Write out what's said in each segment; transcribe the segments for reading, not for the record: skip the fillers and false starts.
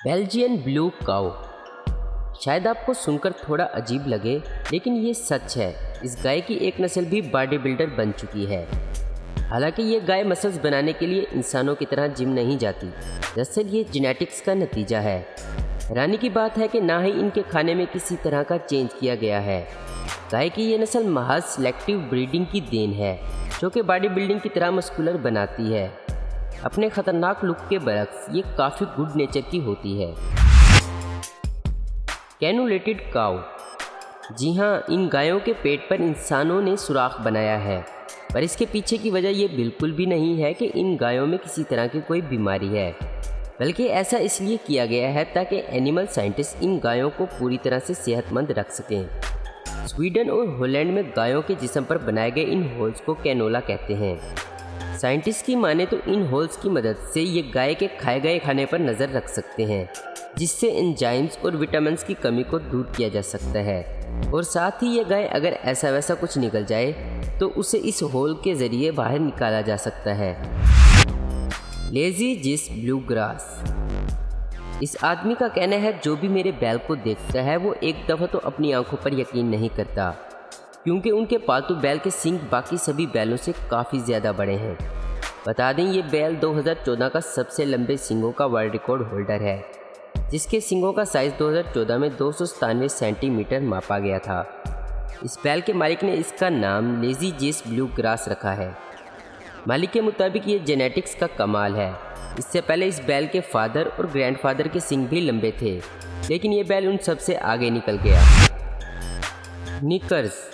Belgian blue काऊ। शायद आपको सुनकर थोड़ा अजीब लगे, लेकिन ये सच है। इस गाय की एक नस्ल भी बॉडी बिल्डर बन चुकी है। हालांकि ये गाय मसल्स बनाने के लिए इंसानों की तरह जिम नहीं जाती, दरअसल ये जेनेटिक्स का नतीजा है। हैरानी की बात है कि ना ही इनके खाने में किसी तरह का चेंज किया गया है। गाय की ये नस्ल महज सिलेक्टिव ब्रीडिंग की देन है, जो कि बॉडी बिल्डिंग की तरह मस्कुलर बनाती है। अपने खतरनाक लुक के बरक्स ये काफ़ी गुड नेचर की होती है। कैनुलेटेड काऊ। जी हाँ, इन गायों के पेट पर इंसानों ने सुराख बनाया है, पर इसके पीछे की वजह ये बिल्कुल भी नहीं है कि इन गायों में किसी तरह की कोई बीमारी है, बल्कि ऐसा इसलिए किया गया है ताकि एनिमल साइंटिस्ट इन गायों को पूरी तरह से सेहतमंद रख सकें। स्वीडन और हॉलैंड में गायों के जिस्म पर बनाए गए इन होल्स को कैनोला कहते हैं। साइंटिस्ट की माने तो इन होल्स की मदद से ये गाय के खाए गए खाने पर नज़र रख सकते हैं, जिससे एंजाइम्स और विटामिन की कमी को दूर किया जा सकता है। और साथ ही ये गाय अगर ऐसा वैसा कुछ निकल जाए तो उसे इस होल के ज़रिए बाहर निकाला जा सकता है। लेजी जिस ब्लू ग्रास। इस आदमी का कहना है जो भी मेरे बैल को देखता है वो एक दफ़ा तो अपनी आंखों पर यकीन नहीं करता, क्योंकि उनके पालतू बैल के सींग बाकी सभी बैलों से काफ़ी ज़्यादा बड़े हैं। बता दें ये बैल 2014 का सबसे लंबे सींगों का वर्ल्ड रिकॉर्ड होल्डर है, जिसके सींगों का साइज़ 2014 में 297 सेंटीमीटर मापा गया था। इस बैल के मालिक ने इसका नाम लेजी जिस ब्लू ग्रास रखा है। मालिक के मुताबिक ये जेनेटिक्स का कमाल है। इससे पहले इस बैल के फादर और ग्रैंडफादर के सींग भी लंबे थे, लेकिन ये बैल उन सबसे आगे निकल गया। निकर्स।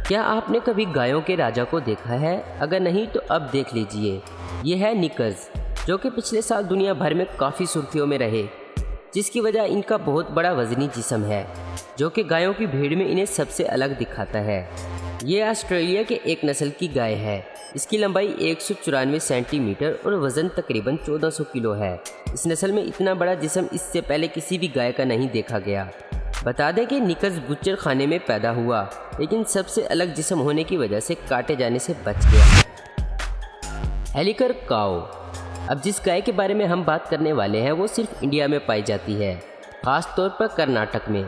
क्या आपने कभी गायों के राजा को देखा है? अगर नहीं तो अब देख लीजिए। ये है निकर्स, जो कि पिछले साल दुनिया भर में काफ़ी सुर्खियों में रहे, जिसकी वजह इनका बहुत बड़ा वजनी जिस्म है, जो कि गायों की भीड़ में इन्हें सबसे अलग दिखाता है। ये ऑस्ट्रेलिया के एक नस्ल की गाय है। इसकी लंबाई 194 सेंटीमीटर और वज़न तकरीबन 1400 किलो है। इस नस्ल में इतना बड़ा जिस्म इससे पहले किसी भी गाय का नहीं देखा गया। बता दें कि निकर्स बुच्चर खाने में पैदा हुआ, लेकिन सबसे अलग जिस्म होने की वजह से काटे जाने से बच गया। हेलिकर काऊ। अब जिस गाय के बारे में हम बात करने वाले हैं वो सिर्फ इंडिया में पाई जाती है, ख़ास तौर पर कर्नाटक में।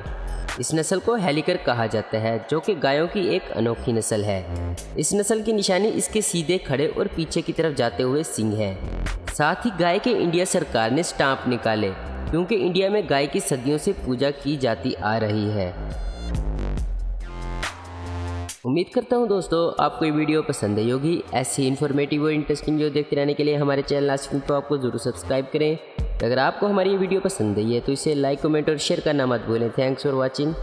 इस नस्ल को हेलिकर कहा जाता है, जो कि गायों की एक अनोखी नस्ल है। इस नस्ल की निशानी इसके सीधे खड़े और पीछे की तरफ जाते हुए सींग हैं। साथ ही गाय के इंडिया सरकार ने स्टाम्प निकाले, क्योंकि इंडिया में गाय की सदियों से पूजा की जाती आ रही है। उम्मीद करता हूँ दोस्तों आपको ये वीडियो पसंद आई होगी। ऐसी इन्फॉर्मेटिव और इंटरेस्टिंग वीडियो देखते रहने के लिए हमारे चैनल लास्ट को आपको ज़रूर सब्सक्राइब करें। अगर आपको हमारी ये वीडियो पसंद आई है तो इसे लाइक, कमेंट और शेयर करना मत भूलें। Thanks for watching.